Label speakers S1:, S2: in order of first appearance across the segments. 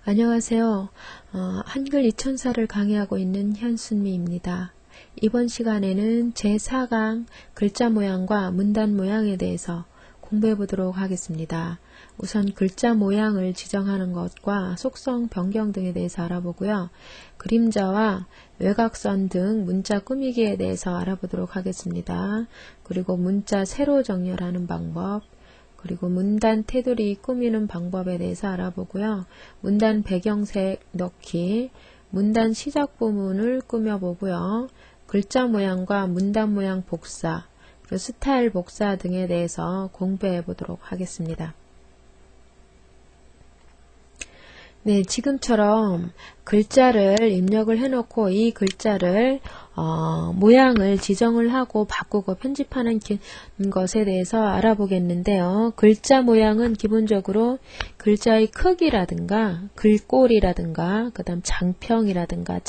S1: 안녕하세요. 한글 이천사를 강의하고 있는 현순미입니다. 이번 시간에는 제4강 글자 모양과 문단 모양에 대해서 공부해 보도록 하겠습니다. 우선 글자 모양을 지정하는 것과 속성 변경 등에 대해서 알아보고요. 그림자와 외곽선 등 문자 꾸미기에 대해서 알아보도록 하겠습니다. 그리고 문자 세로 정렬하는 방법, 그리고 문단 테두리 꾸미는 방법에 대해서 알아보고요. 문단 배경색 넣기, 문단 시작 부분을 꾸며보고요. 글자 모양과 문단 모양 복사, 그리고 스타일 복사 등에 대해서 공부해 보도록 하겠습니다. 네, 지금처럼 글자를 입력을 해놓고 이 글자를 모양을 지정을 하고 바꾸고 편집하는 것에 대해서 알아보겠는데요. 글자 모양은 기본적으로 글자의 크기라든가 글꼴이라든가 그 다음 장평이라든가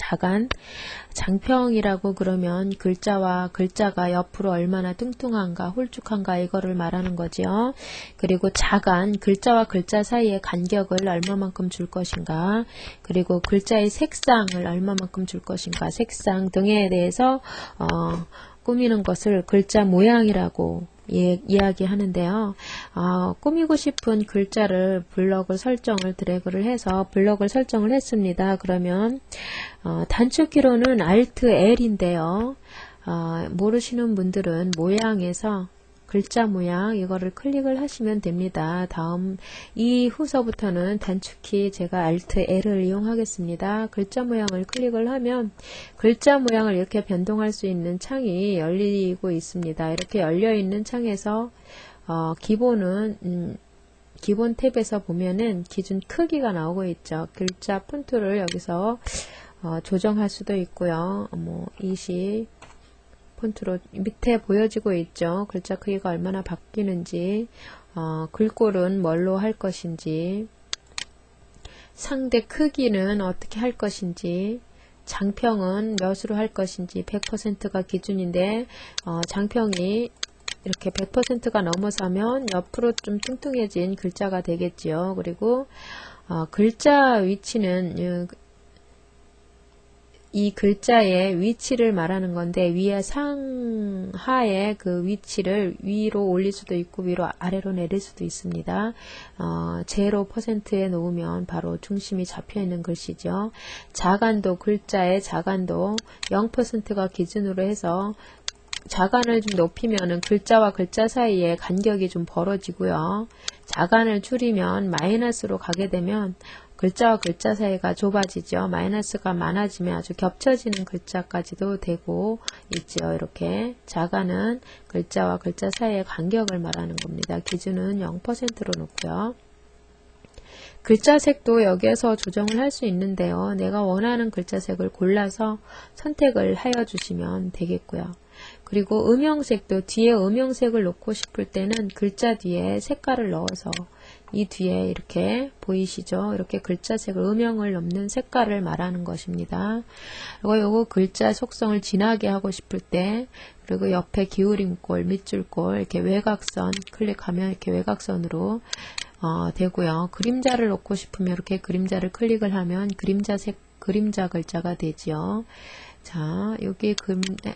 S1: 장평이라고 그러면 글자와 글자가 옆으로 얼마나 뚱뚱한가 홀쭉한가 이거를 말하는 거죠. 그리고 자간, 글자와 글자 사이의 간격을 얼마만큼 줄 것인가, 그리고 글자의 색상을 얼마만큼 줄 것인가, 색상 등에 대해서 꾸미는 것을 글자 모양이라고 이야기하는데요. 꾸미고 싶은 글자를 블럭을 설정을 드래그를 해서 블럭을 설정을 했습니다. 그러면 단축키로는 Alt L인데요. 모르시는 분들은 모양에서 글자 모양 이거를 클릭을 하시면 됩니다. 다음 이후서부터는 단축키 제가 Alt L을 이용하겠습니다. 글자 모양을 클릭을 하면 글자 모양을 이렇게 변동할 수 있는 창이 열리고 있습니다. 이렇게 열려 있는 창에서 기본 탭에서 보면은 기준 크기가 나오고 있죠. 글자 폰트를 여기서 조정할 수도 있고요. 20 폰트로 밑에 보여지고 있죠. 글자 크기가 얼마나 바뀌는지, 글꼴은 뭘로 할 것인지, 상대 크기는 어떻게 할 것인지, 장평은 몇으로 할 것인지 100%가 기준인데 장평이 이렇게 100%가 넘어서면 옆으로 좀 뚱뚱해진 글자가 되겠지요. 그리고 글자 위치는 이 글자의 위치를 말하는 건데 위에 상하의 그 위치를 위로 올릴 수도 있고 위로 아래로 내릴 수도 있습니다. 0%에 놓으면 바로 중심이 잡혀 있는 글씨죠. 자간도, 글자의 자간도 0%가 기준으로 해서 자간을 좀 높이면은 글자와 글자 사이에 간격이 좀 벌어지고요. 자간을 줄이면 마이너스로 가게 되면 글자와 글자 사이가 좁아지죠. 마이너스가 많아지면 아주 겹쳐지는 글자까지도 되고 있죠. 이렇게 자간은 글자와 글자 사이의 간격을 말하는 겁니다. 기준은 0%로 놓고요. 글자 색도 여기에서 조정을 할 수 있는데요. 내가 원하는 글자 색을 골라서 선택을 하여 주시면 되겠고요. 그리고 음영색도 뒤에 음영색을 놓고 싶을 때는 글자 뒤에 색깔을 넣어서 이 뒤에 이렇게 보이시죠? 이렇게 글자색을 음영을 넣는 색깔을 말하는 것입니다. 그리고 요거 글자 속성을 진하게 하고 싶을 때, 그리고 옆에 기울임꼴, 밑줄꼴 이렇게 외곽선 클릭하면 이렇게 외곽선으로 되고요. 그림자를 넣고 싶으면 이렇게 그림자를 클릭을 하면 그림자 글자가 되지요. 자, 여기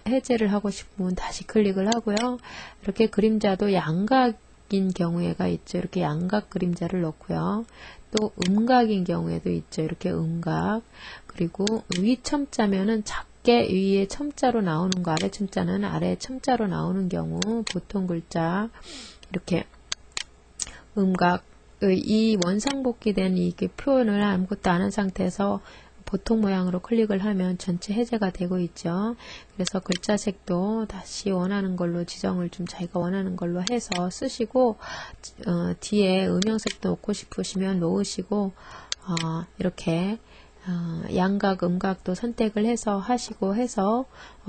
S1: 해제를 하고 싶으면 다시 클릭을 하고요. 이렇게 그림자도 양각인 경우가 있죠. 이렇게 양각 그림자를 넣고요. 또 음각인 경우에도 있죠. 이렇게 음각. 그리고 위 첨자면은 작게 위에 첨자로 나오는 거, 아래 첨자는 아래 첨자로 나오는 경우, 보통 글자 이렇게 음각. 이 원상복귀된 이 표현을 아무것도 안 한 상태에서 보통 모양으로 클릭을 하면 전체 해제가 되고 있죠. 그래서 글자 색도 다시 원하는 걸로 지정을 좀 자기가 원하는 걸로 해서 쓰시고, 뒤에 음영색도 넣고 싶으시면 놓으시고, 이렇게 양각, 음각도 선택을 해서 하시고 해서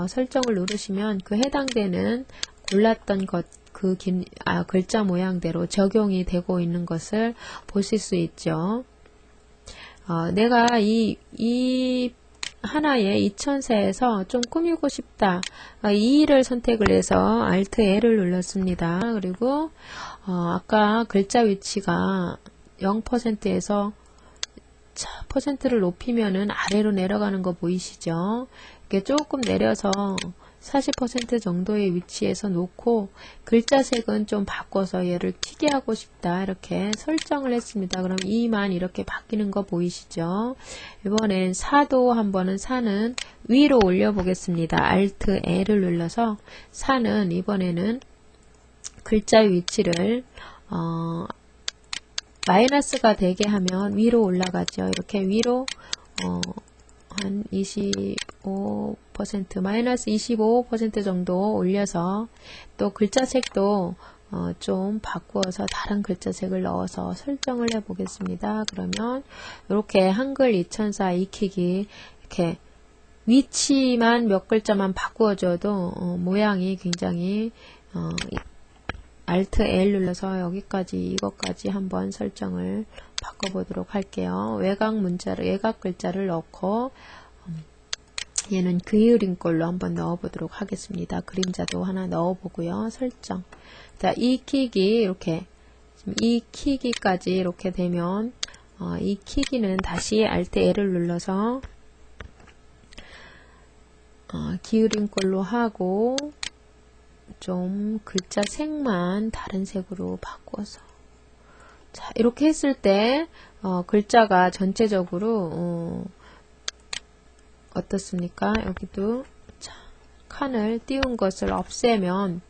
S1: 설정을 누르시면 그 해당되는 골랐던 것, 글자 모양대로 적용이 되고 있는 것을 보실 수 있죠. 내가 이 하나의 이천사에서 좀 꾸미고 싶다. 이를 선택을 해서 Alt L을 눌렀습니다. 그리고 아까 글자 위치가 0%에서 퍼센트를 높이면은 아래로 내려가는 거 보이시죠? 이렇게 조금 내려서 40% 정도의 위치에서 놓고 글자색은 좀 바꿔서 얘를 튀게 하고 싶다 이렇게 설정을 했습니다. 그럼 2만 이렇게 바뀌는 거 보이시죠? 이번엔 4도 한번은 4는 위로 올려 보겠습니다. Alt L을 눌러서 4는 이번에는 글자의 위치를 마이너스가 되게 하면 위로 올라가죠. 이렇게 위로 한 25% 마이너스 25% 정도 올려서 또 글자색도 좀 바꾸어서 다른 글자색을 넣어서 설정을 해 보겠습니다. 그러면 이렇게 한글 2004 익히기 이렇게 위치만 몇 글자만 바꾸어줘도 모양이 굉장히 Alt L 눌러서 여기까지 이것까지 한번 설정을 바꿔보도록 할게요. 외곽 문자를 외곽 글자를 넣고 얘는 그을린 걸로 한번 넣어보도록 하겠습니다. 그림자도 하나 넣어보고요. 설정. 자, 익히기 이렇게 익히기까지 이렇게 되면 익히기는 다시 Alt L을 눌러서 기울인 걸로 하고 좀 글자 색만 다른 색으로 바꿔서 자 이렇게 했을 때 글자가 전체적으로 어떻습니까? 여기도 자, 칸을 띄운 것을 없애면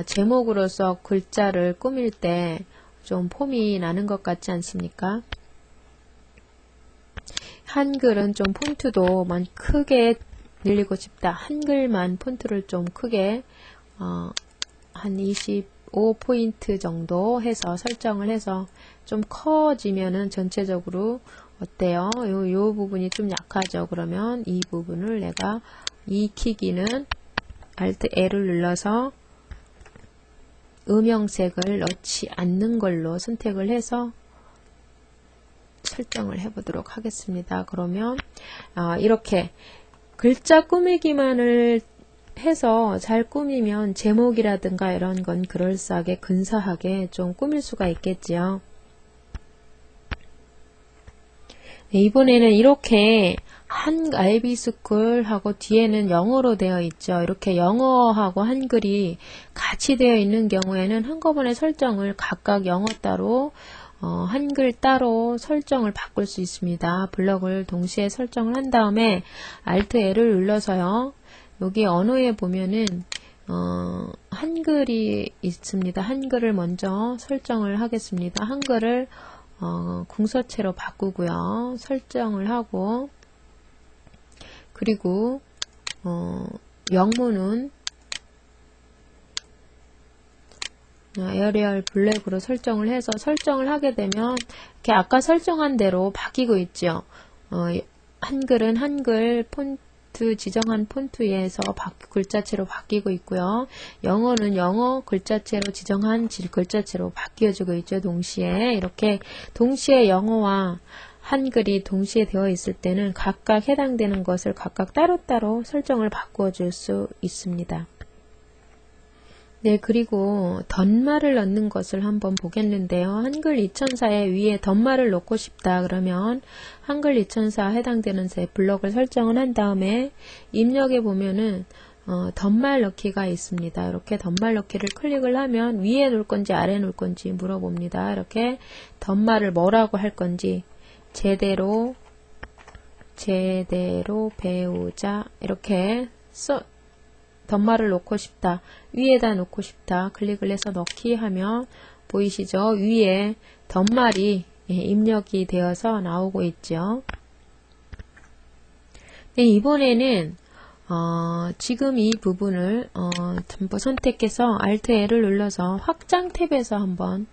S1: 제목으로서 글자를 꾸밀 때 좀 폼이 나는 것 같지 않습니까? 한글은 좀 폰트도 많이 크게 늘리고 싶다. 한글만 폰트를 좀 크게 한 25포인트 정도 해서 설정을 해서 좀 커지면은 전체적으로 어때요? 요 부분이 좀 약하죠. 그러면 이 부분을 내가 익히기는 Alt L을 눌러서 음영색을 넣지 않는 걸로 선택을 해서 설정을 해 보도록 하겠습니다. 그러면 이렇게 글자 꾸미기만을 해서 잘 꾸미면 제목이라든가 이런 건 그럴싸하게 근사하게 좀 꾸밀 수가 있겠지요. 네, 이번에는 이렇게 알비스쿨 하고 뒤에는 영어로 되어 있죠. 이렇게 영어하고 한글이 같이 되어 있는 경우에는 한꺼번에 설정을 각각 영어 따로 한글 따로 설정을 바꿀 수 있습니다. 블럭을 동시에 설정을 한 다음에 Alt L을 눌러서요. 여기 언어에 보면은 한글이 있습니다. 한글을 먼저 설정을 하겠습니다. 한글을 궁서체로 바꾸고요. 설정을 하고 그리고 영문은 에어리얼 블랙으로 설정을 해서 설정을 하게 되면 이렇게 아까 설정한 대로 바뀌고 있죠. 한글은 한글 폰트 지정한 폰트에서 글자체로 바뀌고 있고요. 영어는 영어 글자체로 지정한 글자체로 바뀌어지고 있죠. 동시에 이렇게 동시에 영어와 한글이 동시에 되어 있을 때는 각각 해당되는 것을 각각 따로따로 설정을 바꾸어 줄 수 있습니다. 네, 그리고 덧말을 넣는 것을 한번 보겠는데요. 한글 2004에 위에 덧말을 넣고 싶다 그러면 한글 2004 해당되는 블럭을 설정을 한 다음에 입력에 보면은 덧말 넣기가 있습니다. 이렇게 덧말 넣기를 클릭을 하면 위에 놓을 건지 아래에 놓을 건지 물어봅니다. 이렇게 덧말을 뭐라고 할 건지 제대로 배우자 이렇게 덧말을 놓고 싶다. 위에다 놓고 싶다. 클릭을 해서 넣기 하면 보이시죠? 위에 덧말이 입력이 되어서 나오고 있죠. 네, 이번에는 지금 이 부분을 전부 선택해서 Alt L을 눌러서 확장 탭에서 한번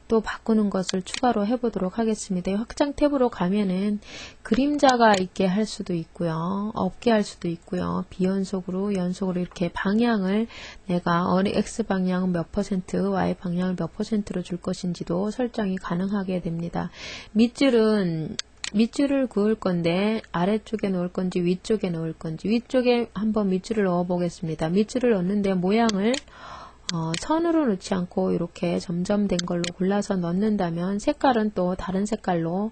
S1: 또 바꾸는 것을 추가로 해보도록 하겠습니다. 확장 탭으로 가면은 그림자가 있게 할 수도 있고요. 없게 할 수도 있고요. 비연속으로 연속으로 이렇게 방향을 내가 X 방향은 몇 퍼센트, Y 방향을 몇 퍼센트로 줄 것인지도 설정이 가능하게 됩니다. 밑줄을 그을 건데 아래쪽에 놓을 건지 위쪽에 놓을 건지 위쪽에 한번 밑줄을 넣어 보겠습니다. 밑줄을 넣는데 모양을 선으로 넣지 않고 이렇게 점점된 걸로 골라서 넣는다면 색깔은 또 다른 색깔로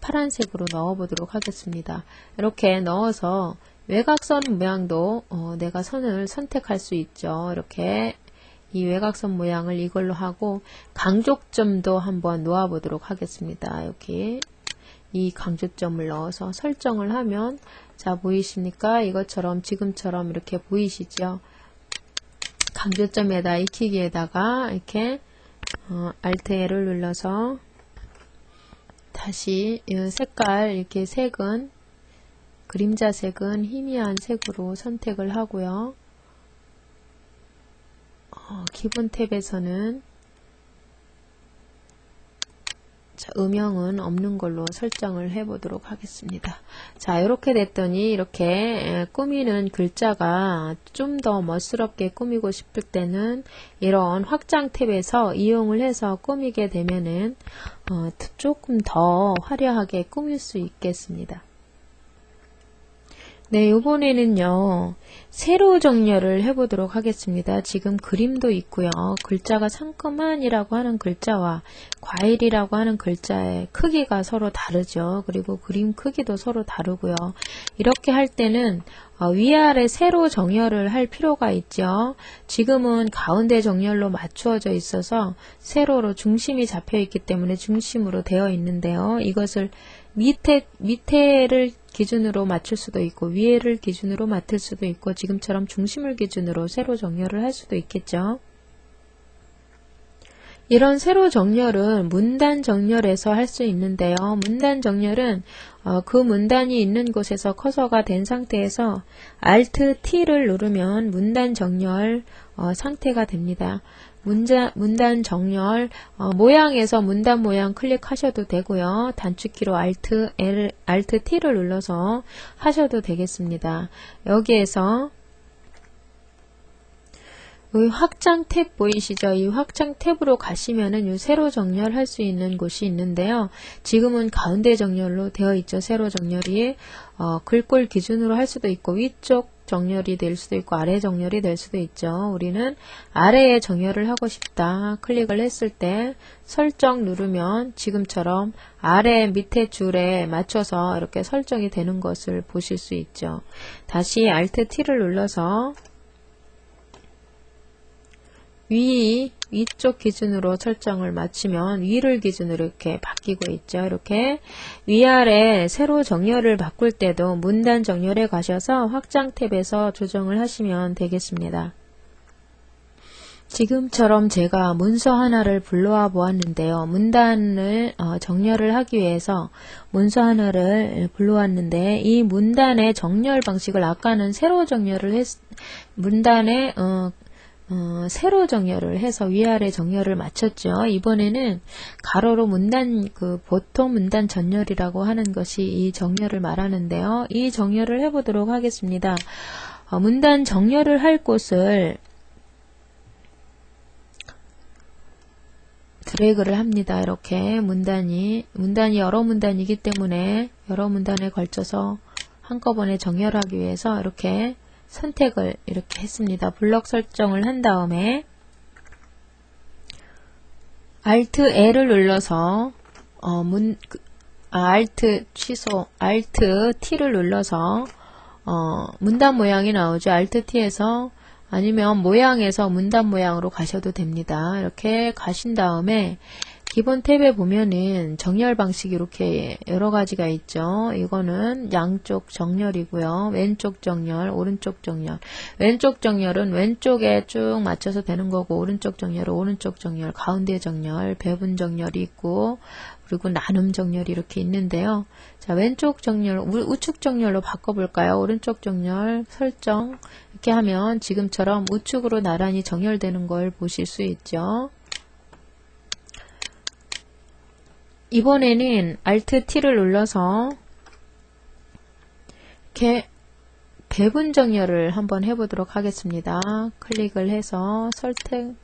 S1: 파란색으로 넣어 보도록 하겠습니다. 이렇게 넣어서 외곽선 모양도 내가 선을 선택할 수 있죠. 이렇게 이 외곽선 모양을 이걸로 하고 강조점도 한번 놓아 보도록 하겠습니다. 여기 이 강조점을 넣어서 설정을 하면 자 보이십니까? 이것처럼 지금처럼 이렇게 보이시죠? 강조점에다 익히기에다가 이렇게 Alt L을 눌러서 다시 이 색깔 이렇게 색은 그림자 색은 희미한 색으로 선택을 하고요. 기본 탭에서는 자, 음영은 없는 걸로 설정을 해 보도록 하겠습니다. 자, 이렇게 됐더니 이렇게 꾸미는 글자가 좀 더 멋스럽게 꾸미고 싶을 때는 이런 확장 탭에서 이용을 해서 꾸미게 되면은 조금 더 화려하게 꾸밀 수 있겠습니다. 네, 이번에는요, 세로 정렬을 해보도록 하겠습니다. 지금 그림도 있고요. 글자가 상큼한이라고 하는 글자와 과일이라고 하는 글자의 크기가 서로 다르죠. 그리고 그림 크기도 서로 다르고요. 이렇게 할 때는 위아래 세로 정렬을 할 필요가 있죠. 지금은 가운데 정렬로 맞추어져 있어서 세로로 중심이 잡혀 있기 때문에 중심으로 되어 있는데요. 이것을 밑에를 기준으로 맞출 수도 있고 위에를 기준으로 맡을 수도 있고 지금처럼 중심을 기준으로 세로 정렬을 할 수도 있겠죠. 이런 세로 정렬은 문단 정렬에서 할 수 있는데요. 문단 정렬은 그 문단이 있는 곳에서 커서가 된 상태에서 Alt T를 누르면 문단 정렬 상태가 됩니다. 문단 정렬 모양에서 문단 모양 클릭하셔도 되고요. 단축키로 Alt T를 눌러서 하셔도 되겠습니다. 여기에서 이 확장 탭 보이시죠? 이 확장 탭으로 가시면은 이 세로 정렬할 수 있는 곳이 있는데요. 지금은 가운데 정렬로 되어 있죠. 세로 정렬이 글꼴 기준으로 할 수도 있고 위쪽 정렬이 될 수도 있고 아래 정렬이 될 수도 있죠. 우리는 아래에 정렬을 하고 싶다. 클릭을 했을 때 설정 누르면 지금처럼 아래 밑에 줄에 맞춰서 이렇게 설정이 되는 것을 보실 수 있죠. 다시 Alt T를 눌러서 위쪽 기준으로 설정을 마치면 위를 기준으로 이렇게 바뀌고 있죠. 이렇게 위아래 세로 정렬을 바꿀 때도 문단 정렬에 가셔서 확장 탭에서 조정을 하시면 되겠습니다. 지금처럼 제가 문서 하나를 불러와 보았는데요. 문단을 정렬을 하기 위해서 문서 하나를 불러왔는데 이 문단의 정렬 방식을 아까는 세로 정렬을 문단의 세로 정렬을 해서 위아래 정렬을 맞췄죠. 이번에는 가로로 문단 보통 문단 전렬이라고 하는 것이 이 정렬을 말하는데요. 이 정렬을 해보도록 하겠습니다. 문단 정렬을 할 곳을 드래그를 합니다. 이렇게 문단이 여러 문단이기 때문에 여러 문단에 걸쳐서 한꺼번에 정렬하기 위해서 이렇게 선택을 이렇게 했습니다. 블럭 설정을 한 다음에 Alt L을 눌러서 Alt 취소 Alt T를 눌러서 문단 모양이 나오죠. Alt T에서 아니면 모양에서 문단 모양으로 가셔도 됩니다. 이렇게 가신 다음에 기본 탭에 보면은 정렬 방식이 이렇게 여러 가지가 있죠. 이거는 양쪽 정렬이고요. 왼쪽 정렬, 오른쪽 정렬. 왼쪽 정렬은 왼쪽에 쭉 맞춰서 되는 거고, 오른쪽 정렬은 오른쪽 정렬, 가운데 정렬, 배분 정렬이 있고, 그리고 나눔 정렬이 이렇게 있는데요. 자, 왼쪽 정렬, 우측 정렬로 바꿔볼까요? 오른쪽 정렬 설정 이렇게 하면 지금처럼 우측으로 나란히 정렬되는 걸 보실 수 있죠. 이번에는 Alt T를 눌러서 이렇게 배분 정렬을 한번 해보도록 하겠습니다. 클릭을 해서 선택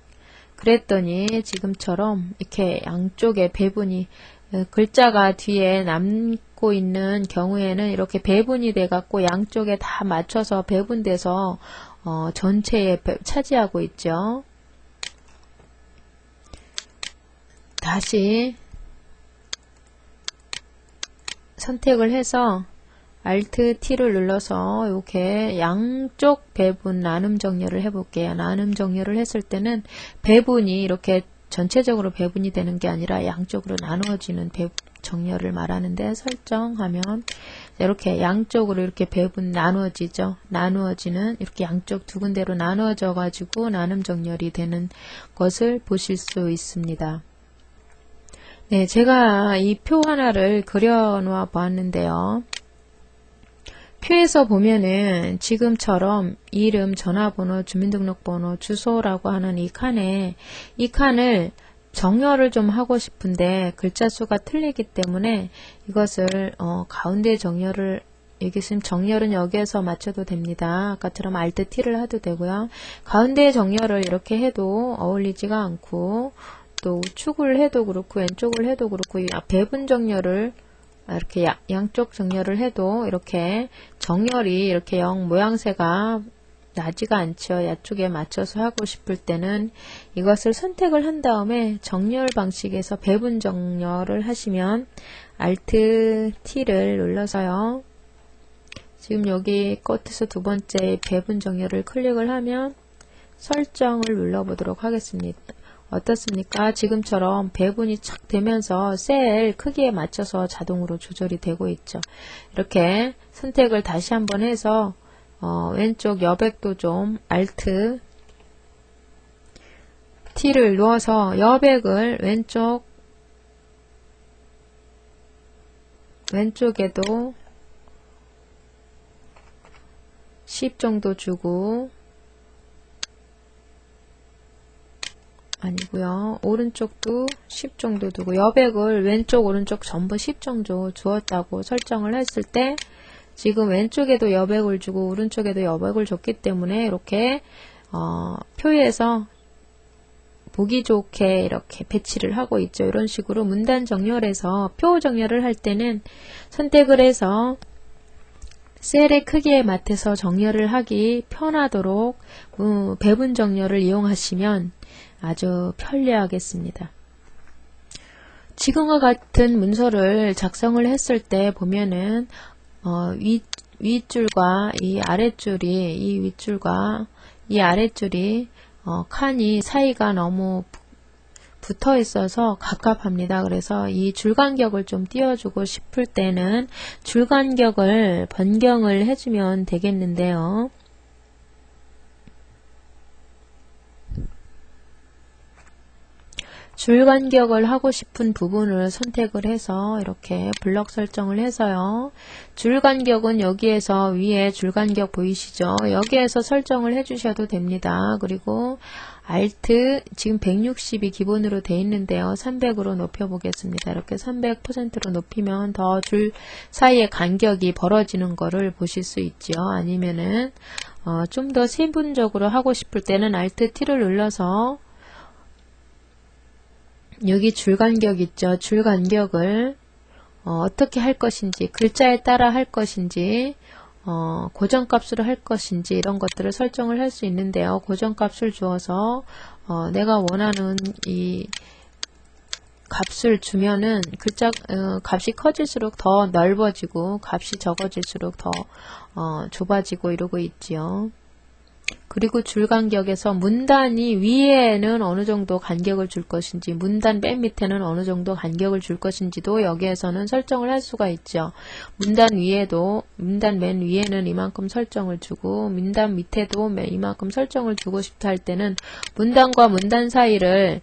S1: 그랬더니 지금처럼 이렇게 양쪽에 배분이 글자가 뒤에 남고 있는 경우에는 이렇게 배분이 돼 갖고 양쪽에 다 맞춰서 배분돼서 전체에 차지하고 있죠. 다시 선택을 해서 Alt T를 눌러서 이렇게 양쪽 배분 나눔 정렬을 해볼게요. 나눔 정렬을 했을 때는 배분이 이렇게 전체적으로 배분이 되는 게 아니라 양쪽으로 나누어지는 정렬을 말하는데, 설정하면 이렇게 양쪽으로 이렇게 배분 나누어지죠. 나누어지는 이렇게 양쪽 두 군데로 나누어져 가지고 나눔 정렬이 되는 것을 보실 수 있습니다. 네, 제가 이 표 하나를 그려 놓아 보았는데요. 표에서 보면은 지금처럼 이름, 전화번호, 주민등록번호, 주소라고 하는 이 칸을 정렬을 좀 하고 싶은데 글자 수가 틀리기 때문에 이것을 가운데 정렬을, 여기 있으면 정렬은 여기에서 맞춰도 됩니다. 아까처럼 Alt T를 해도 되고요. 가운데 정렬을 이렇게 해도 어울리지가 않고, 또 우측을 해도 그렇고 왼쪽을 해도 그렇고, 배분 정렬을 이렇게 양쪽 정렬을 해도 이렇게 정렬이 이렇게 영 모양새가 나지가 않죠. 양쪽에 맞춰서 하고 싶을 때는 이것을 선택을 한 다음에 정렬 방식에서 배분 정렬을 하시면 Alt T를 눌러서요. 지금 여기 끝에서 두 번째 배분 정렬을 클릭을 하면 설정을 눌러보도록 하겠습니다. 어떻습니까? 지금처럼 배분이 착 되면서 셀 크기에 맞춰서 자동으로 조절이 되고 있죠. 이렇게 선택을 다시 한번 해서 왼쪽 여백도 좀 Alt T를 누워서 여백을 왼쪽에도 10 정도 주고, 아니고요. 오른쪽도 10 정도 두고, 여백을 왼쪽 오른쪽 전부 10 정도 주었다고 설정을 했을 때 지금 왼쪽에도 여백을 주고 오른쪽에도 여백을 줬기 때문에 이렇게 표에서 보기 좋게 이렇게 배치를 하고 있죠. 이런 식으로 문단 정렬해서 표 정렬을 할 때는 선택을 해서 셀의 크기에 맞춰서 정렬을 하기 편하도록 배분 정렬을 이용하시면 아주 편리하겠습니다. 지금과 같은 문서를 작성을 했을 때 보면은 윗줄과 이 아랫줄이, 이 윗줄과 이 아랫줄이 칸이 사이가 너무 붙어 있어서 갑갑합니다. 그래서 이 줄 간격을 좀 띄워주고 싶을 때는 줄 간격을 변경을 해주면 되겠는데요. 줄 간격을 하고 싶은 부분을 선택을 해서 이렇게 블럭 설정을 해서요. 줄 간격은 여기에서 위에 줄 간격 보이시죠? 여기에서 설정을 해주셔도 됩니다. 그리고 Alt, 지금 160이 기본으로 되어 있는데요. 300으로 높여보겠습니다. 이렇게 300%로 높이면 더 줄 사이의 간격이 벌어지는 거를 보실 수 있죠. 아니면은 좀 더 세분적으로 하고 싶을 때는 Alt T를 눌러서 여기 줄 간격 있죠. 줄 간격을 어떻게 할 것인지, 글자에 따라 할 것인지, 고정값으로 할 것인지 이런 것들을 설정을 할 수 있는데요. 고정값을 주어서 내가 원하는 이 값을 주면은 글자 값이 커질수록 더 넓어지고 값이 적어질수록 더 좁아지고 이러고 있지요. 그리고 줄 간격에서 문단이 위에는 어느 정도 간격을 줄 것인지, 문단 맨 밑에는 어느 정도 간격을 줄 것인지도 여기에서는 설정을 할 수가 있죠. 문단 맨 위에는 이만큼 설정을 주고, 문단 밑에도 이만큼 설정을 주고 싶다 할 때는 문단과 문단 사이를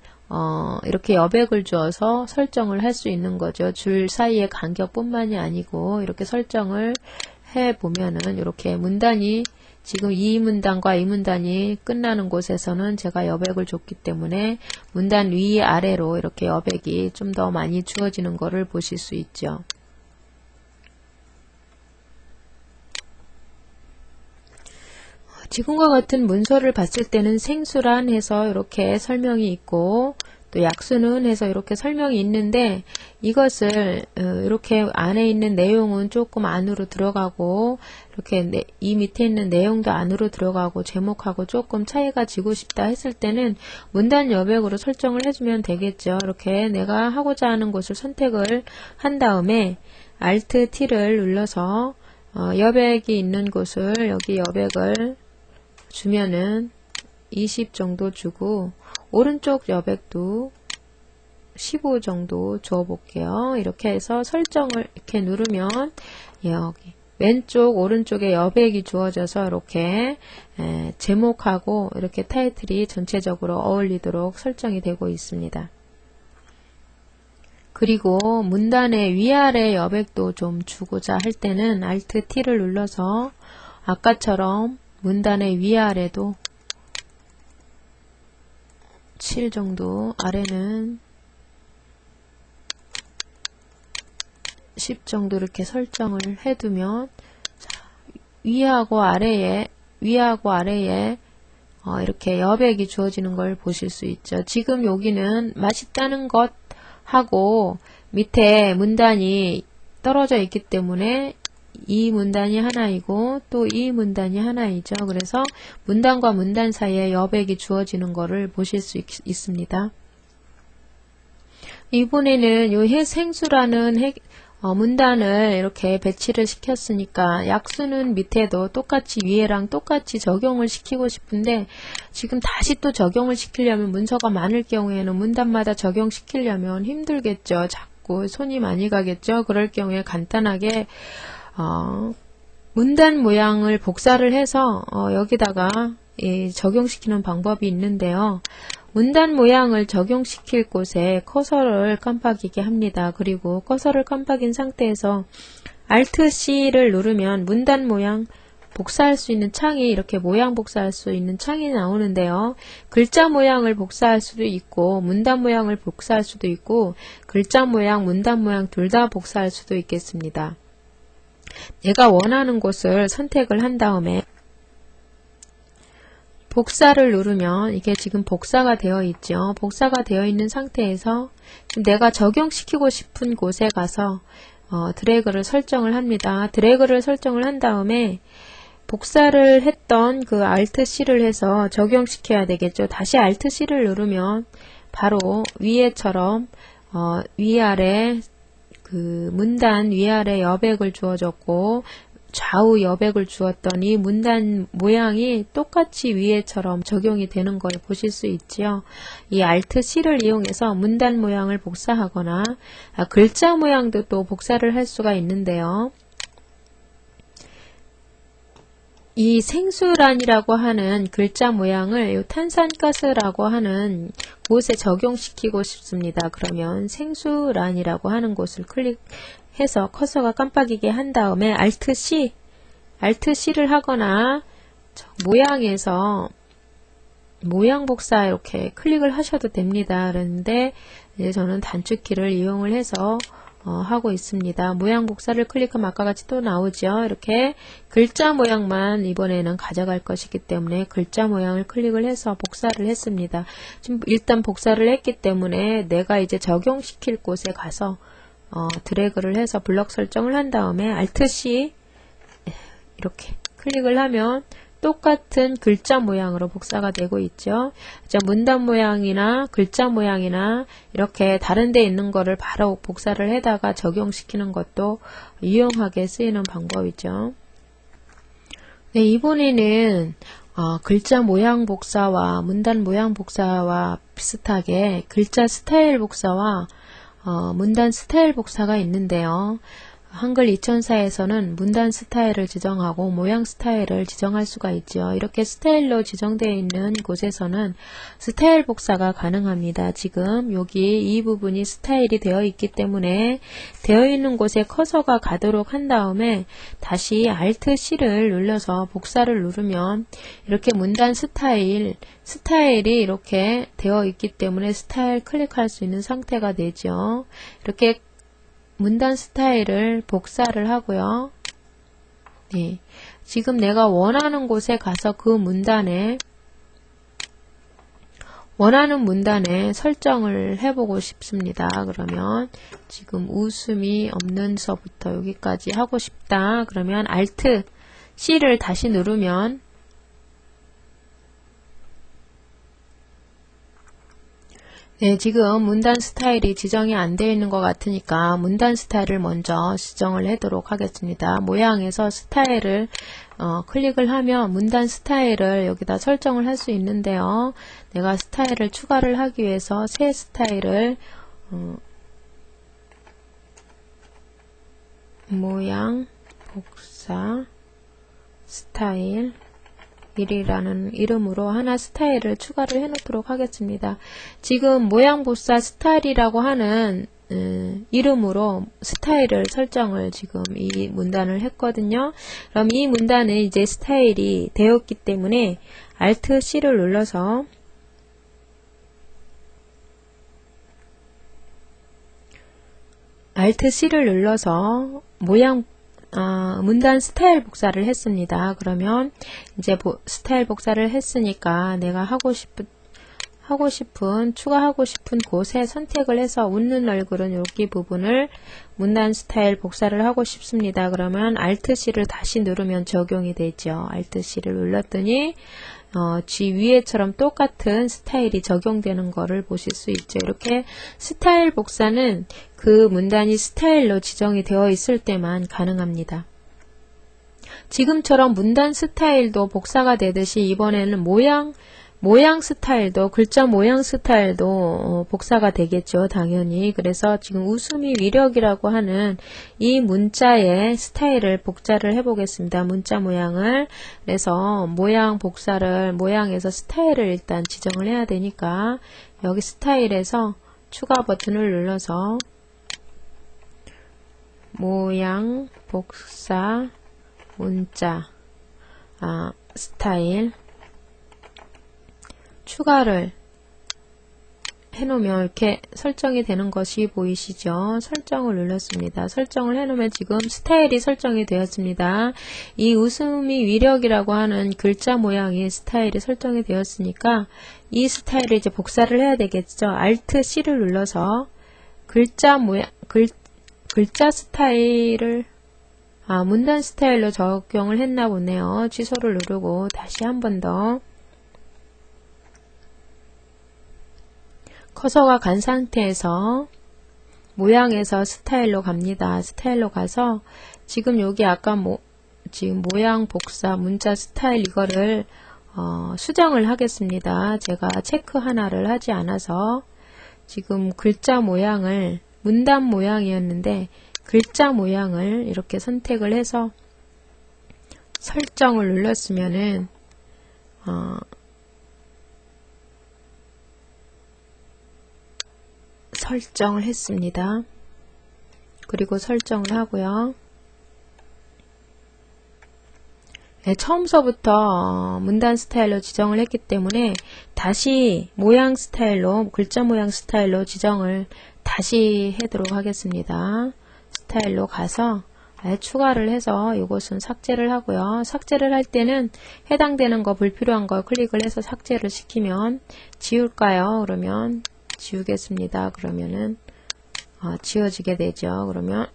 S1: 이렇게 여백을 주어서 설정을 할 수 있는 거죠. 줄 사이의 간격뿐만이 아니고 이렇게 설정을 해 보면은 이렇게 문단이 지금 이 문단과 이 문단이 끝나는 곳에서는 제가 여백을 줬기 때문에 문단 위 아래로 이렇게 여백이 좀 더 많이 주어지는 것을 보실 수 있죠. 지금과 같은 문서를 봤을 때는 생수란 해서 이렇게 설명이 있고, 또 약수는 해서 이렇게 설명이 있는데 이것을 이렇게 안에 있는 내용은 조금 안으로 들어가고 이렇게 이 밑에 있는 내용도 안으로 들어가고 제목하고 조금 차이가 지고 싶다 했을 때는 문단 여백으로 설정을 해주면 되겠죠. 이렇게 내가 하고자 하는 곳을 선택을 한 다음에 Alt T를 눌러서 여백이 있는 곳을 여기 여백을 주면은 20 정도 주고 오른쪽 여백도 15 정도 줘 볼게요. 이렇게 해서 설정을 이렇게 누르면 여기 왼쪽 오른쪽에 여백이 주어져서 이렇게 제목하고 이렇게 타이틀이 전체적으로 어울리도록 설정이 되고 있습니다. 그리고 문단의 위아래 여백도 좀 주고자 할 때는 Alt T를 눌러서 아까처럼 문단의 위아래도 7 정도, 아래는 10 정도 이렇게 설정을 해두면 위하고 아래에 이렇게 여백이 주어지는 걸 보실 수 있죠. 지금 여기는 맛있다는 것 하고 밑에 문단이 떨어져 있기 때문에 이 문단이 하나이고 또 이 문단이 하나이죠. 그래서 문단과 문단 사이에 여백이 주어지는 것을 보실 수 있습니다. 이번에는 요 생수라는 문단을 이렇게 배치를 시켰으니까 약수는 밑에도 똑같이 위에랑 똑같이 적용을 시키고 싶은데 지금 다시 또 적용을 시키려면 문서가 많을 경우에는 문단마다 적용시키려면 힘들겠죠. 자꾸 손이 많이 가겠죠. 그럴 경우에 간단하게 문단 모양을 복사를 해서 여기다가 적용시키는 방법이 있는데요. 문단 모양을 적용시킬 곳에 커서를 깜빡이게 합니다. 그리고 커서를 깜빡인 상태에서 Alt C를 누르면 문단 모양 복사할 수 있는 창이 이렇게 모양 복사할 수 있는 창이 나오는데요. 글자 모양을 복사할 수도 있고 문단 모양을 복사할 수도 있고 글자 모양, 문단 모양 둘 다 복사할 수도 있겠습니다. 내가 원하는 곳을 선택을 한 다음에 복사를 누르면 이게 지금 복사가 되어 있죠. 복사가 되어 있는 상태에서 내가 적용시키고 싶은 곳에 가서 드래그를 설정을 합니다. 드래그를 설정을 한 다음에 복사를 했던 그 Alt C를 해서 적용시켜야 되겠죠. 다시 Alt C를 누르면 바로 위에처럼 위아래 그 문단 위아래 여백을 주어졌고 좌우 여백을 주었던 이 문단 모양이 똑같이 위에처럼 적용이 되는 걸 보실 수 있지요. 이 Alt C를 이용해서 문단 모양을 복사하거나 글자 모양도 또 복사를 할 수가 있는데요. 이 생수란이라고 하는 글자 모양을 이 탄산가스라고 하는 곳에 적용시키고 싶습니다. 그러면 생수란이라고 하는 곳을 클릭해서 커서가 깜빡이게 한 다음에 Alt C를 하거나 모양에서 모양 복사 이렇게 클릭을 하셔도 됩니다. 그런데 이제 저는 단축키를 이용을 해서 하고 있습니다. 모양 복사를 클릭하면 아까 같이 또 나오죠. 이렇게 글자 모양만 이번에는 가져갈 것이기 때문에 글자 모양을 클릭을 해서 복사를 했습니다. 지금 일단 복사를 했기 때문에 내가 이제 적용시킬 곳에 가서 드래그를 해서 블럭 설정을 한 다음에 Alt C 이렇게 클릭을 하면 똑같은 글자 모양으로 복사가 되고 있죠. 문단 모양이나 글자 모양이나 이렇게 다른 데 있는 거를 바로 복사를 해다가 적용시키는 것도 유용하게 쓰이는 방법이죠. 네, 이번에는 글자 모양 복사와 문단 모양 복사와 비슷하게 글자 스타일 복사와 문단 스타일 복사가 있는데요. 한글 2004에서는 문단 스타일을 지정하고 모양 스타일을 지정할 수가 있죠. 이렇게 스타일로 지정되어 있는 곳에서는 스타일 복사가 가능합니다. 지금 여기 이 부분이 스타일이 되어 있기 때문에 되어 있는 곳에 커서가 가도록 한 다음에 다시 Alt C를 눌러서 복사를 누르면 이렇게 문단 스타일이 이렇게 되어 있기 때문에 스타일 클릭할 수 있는 상태가 되죠. 이렇게 문단 스타일을 복사를 하고요. 네, 지금 내가 원하는 곳에 가서 그 문단에 원하는 문단에 설정을 해보고 싶습니다. 그러면 지금 웃음이 없는 서부터 여기까지 하고 싶다. 그러면 Alt C를 다시 누르면 네, 지금 문단 스타일이 지정이 안 되어 있는 것 같으니까 문단 스타일을 먼저 지정을 하도록 하겠습니다. 모양에서 스타일을 클릭을 하면 문단 스타일을 여기다 설정을 할 수 있는데요. 내가 스타일을 추가를 하기 위해서 새 스타일을 모양 복사 스타일 1이라는 이름으로 하나 스타일을 추가를 해 놓도록 하겠습니다. 지금 모양 복사 스타일이라고 하는 이름으로 스타일을 설정을 지금 이 문단을 했거든요. 그럼 이 문단은 이제 스타일이 되었기 때문에 Alt C를 눌러서 모양 문단 스타일 복사를 했습니다. 그러면 이제 스타일 복사를 했으니까 내가 추가하고 싶은 곳에 선택을 해서 웃는 얼굴은 여기 부분을 문단 스타일 복사를 하고 싶습니다. 그러면 Alt C를 다시 누르면 적용이 되죠. Alt C를 눌렀더니 G 위에처럼 똑같은 스타일이 적용되는 거를 보실 수 있죠. 이렇게 스타일 복사는 그 문단이 스타일로 지정이 되어 있을 때만 가능합니다. 지금처럼 문단 스타일도 복사가 되듯이 이번에는 모양 스타일도, 글자 모양 스타일도 복사가 되겠죠. 당연히. 그래서 지금 웃음이 위력이라고 하는 이 문자의 스타일을 복사를 해보겠습니다. 문자 모양을. 그래서 모양에서 스타일을 일단 지정을 해야 되니까 여기 스타일에서 추가 버튼을 눌러서 모양 복사 문자 스타일 추가를 해놓으면 이렇게 설정이 되는 것이 보이시죠? 설정을 눌렀습니다. 설정을 해놓으면 지금 스타일이 설정이 되었습니다. 이 웃음이 위력이라고 하는 글자 모양의 스타일이 설정이 되었으니까 이 스타일을 이제 복사를 해야 되겠죠? Alt C를 눌러서 글자 스타일을 문단 스타일로 적용을 했나 보네요. 취소를 누르고 다시 한 번 더 커서가 간 상태에서 모양에서 스타일로 갑니다. 스타일로 가서 지금 여기 아까 지금 모양 복사 문자 스타일 이거를 수정을 하겠습니다. 제가 체크 하나를 하지 않아서 지금 글자 모양을 문단 모양이었는데 글자 모양을 이렇게 선택을 해서 설정을 눌렀으면은 설정을 했습니다. 그리고 설정을 하고요. 네, 처음서부터 문단 스타일로 지정을 했기 때문에 다시 모양 스타일로 글자 모양 스타일로 지정을 다시 하도록 하겠습니다. 스타일로 가서 추가를 해서 이것은 삭제를 하고요. 삭제를 할 때는 해당되는 거 불필요한 거 클릭을 해서 삭제를 시키면 지울까요? 그러면 지우겠습니다. 그러면은 지워지게 되죠. 그러면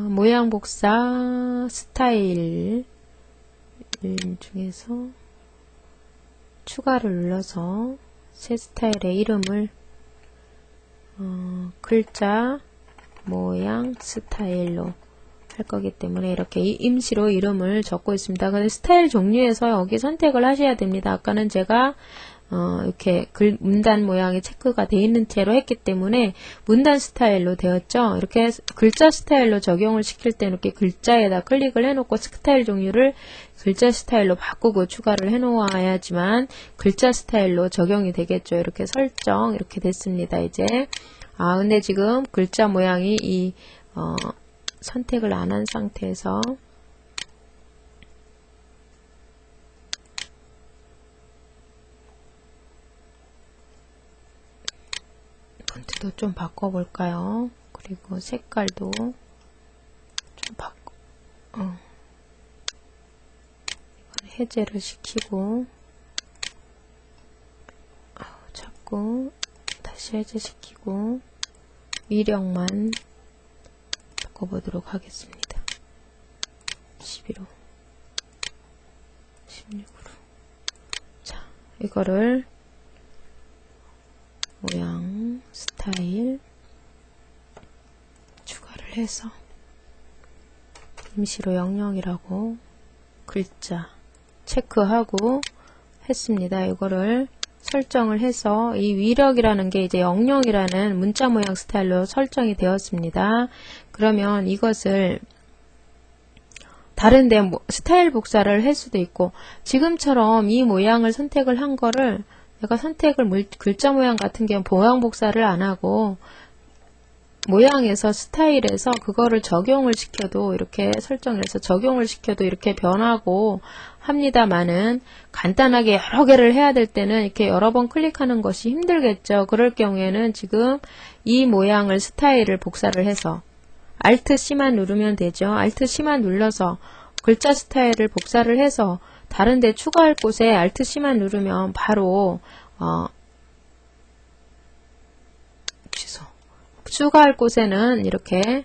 S1: 모양 복사 스타일 중에서 추가를 눌러서 새 스타일의 이름을 글자 모양 스타일로 할 거기 때문에 이렇게 임시로 이름을 적고 있습니다. 근데 스타일 종류에서 여기 선택을 하셔야 됩니다. 아까는 제가 이렇게 문단 모양이 체크가 되어 있는 채로 했기 때문에 문단 스타일로 되었죠. 이렇게 글자 스타일로 적용을 시킬 때는 이렇게 글자에다 클릭을 해놓고 스타일 종류를 글자 스타일로 바꾸고 추가를 해놓아야지만 글자 스타일로 적용이 되겠죠. 이렇게 설정 이렇게 됐습니다. 이제 근데 지금 글자 모양이 선택을 안 한 상태에서 폰트도 좀 바꿔볼까요? 그리고 색깔도 좀 해제를 시키고 자꾸 다시 해제시키고 위력만 바꿔보도록 하겠습니다. 11호 16으로. 자, 이거를 모양 스타일 추가를 해서 임시로 00이라고 글자 체크하고 했습니다. 이거를 설정을 해서 이 위력이라는 게 이제 00이라는 문자 모양 스타일로 설정이 되었습니다. 그러면 이것을 다른데 스타일 복사를 할 수도 있고, 지금처럼 이 모양을 선택을 한 거를 내가 글자 모양 같은 경우 모양 복사를 안 하고 모양에서 스타일에서 그거를 적용을 시켜도 이렇게 설정을 해서 적용을 시켜도 이렇게 변하고 합니다만은, 간단하게 여러 개를 해야 될 때는 이렇게 여러 번 클릭하는 것이 힘들겠죠. 그럴 경우에는 지금 이 모양을 스타일을 복사를 해서 Alt C만 누르면 되죠. Alt C만 눌러서 글자 스타일을 복사를 해서 다른데 추가할 곳에 Alt C만 누르면 바로 추가할 곳에는 이렇게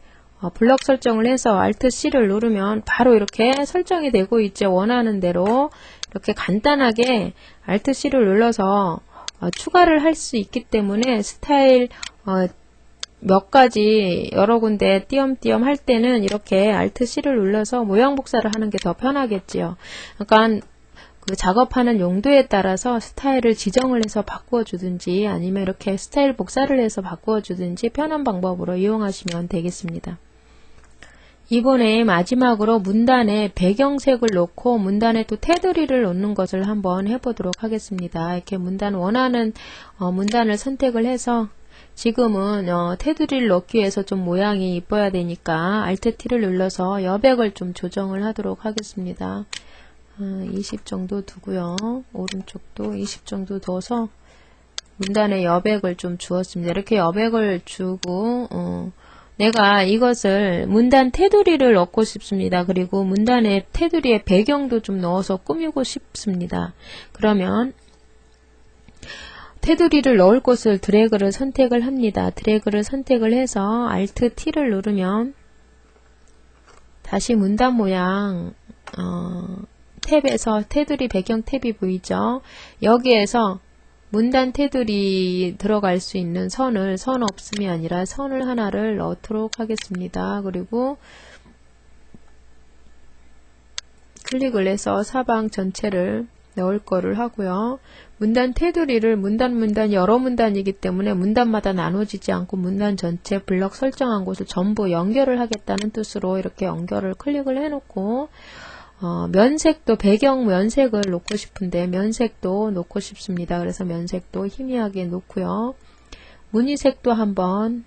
S1: 블럭 설정을 해서 Alt C를 누르면 바로 이렇게 설정이 되고 있죠. 원하는 대로 이렇게 간단하게 Alt C를 눌러서 추가를 할 수 있기 때문에 스타일 몇 가지 여러 군데 띄엄띄엄 할 때는 이렇게 Alt C를 눌러서 모양 복사를 하는 게 더 편하겠지요. 그러니까 그 작업하는 용도에 따라서 스타일을 지정을 해서 바꾸어 주든지 아니면 이렇게 스타일 복사를 해서 바꾸어 주든지 편한 방법으로 이용하시면 되겠습니다. 이번에 마지막으로 문단에 배경색을 놓고 문단에 또 테두리를 놓는 것을 한번 해보도록 하겠습니다. 이렇게 원하는 문단을 선택을 해서 지금은 테두리를 넣기 위해서 좀 모양이 이뻐야 되니까 Alt T를 눌러서 여백을 좀 조정을 하도록 하겠습니다. 20 정도 두고요. 오른쪽도 20 정도 둬서 문단에 여백을 좀 주었습니다. 이렇게 여백을 주고 내가 이것을 문단 테두리를 넣고 싶습니다. 그리고 문단에 테두리에 배경도 좀 넣어서 꾸미고 싶습니다. 그러면 테두리를 넣을 곳을 드래그를 선택을 합니다. 드래그를 선택을 해서 Alt T를 누르면 다시 문단 모양 탭에서 테두리 배경 탭이 보이죠? 여기에서 문단 테두리 들어갈 수 있는 선 없음이 아니라 선을 하나를 넣도록 하겠습니다. 그리고 클릭을 해서 사방 전체를 넣을 거를 하고요. 문단 테두리를 문단 여러 문단이기 때문에 문단마다 나눠지지 않고 문단 전체 블럭 설정한 곳을 전부 연결을 하겠다는 뜻으로 이렇게 연결을 클릭을 해놓고 면색도 배경 면색을 놓고 싶은데 면색도 놓고 싶습니다. 그래서 면색도 희미하게 놓고요. 무늬색도 한번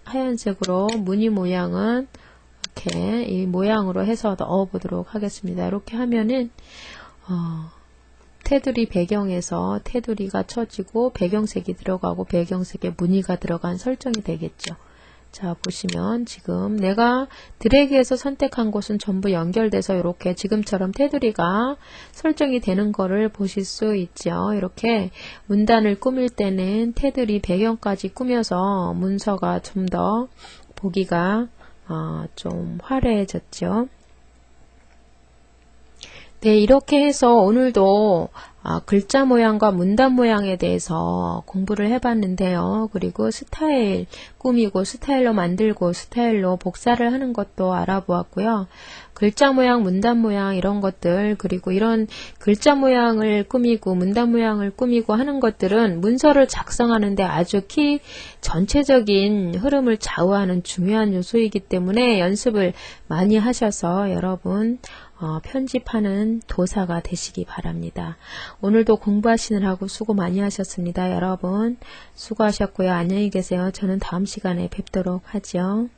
S1: 하얀색으로 무늬 모양은 이렇게 이 모양으로 해서 넣어 보도록 하겠습니다. 이렇게 하면은 테두리 배경에서 테두리가 쳐지고 배경색이 들어가고 배경색에 무늬가 들어간 설정이 되겠죠. 자, 보시면 지금 내가 드래그해서 선택한 곳은 전부 연결돼서 이렇게 지금처럼 테두리가 설정이 되는 거를 보실 수 있죠. 이렇게 문단을 꾸밀 때는 테두리 배경까지 꾸며서 문서가 좀 더 보기가 좀 화려해졌죠. 네, 이렇게 해서 오늘도 글자 모양과 문단 모양에 대해서 공부를 해봤는데요. 그리고 스타일 꾸미고 스타일로 만들고 스타일로 복사를 하는 것도 알아보았고요. 글자 모양, 문단 모양 이런 것들, 그리고 이런 글자 모양을 꾸미고 문단 모양을 꾸미고 하는 것들은 문서를 작성하는데 아주 전체적인 흐름을 좌우하는 중요한 요소이기 때문에 연습을 많이 하셔서 여러분 편집하는 도사가 되시기 바랍니다. 오늘도 공부하시느라고 수고 많이 하셨습니다. 여러분 수고하셨고요. 안녕히 계세요. 저는 다음 시간에 뵙도록 하죠.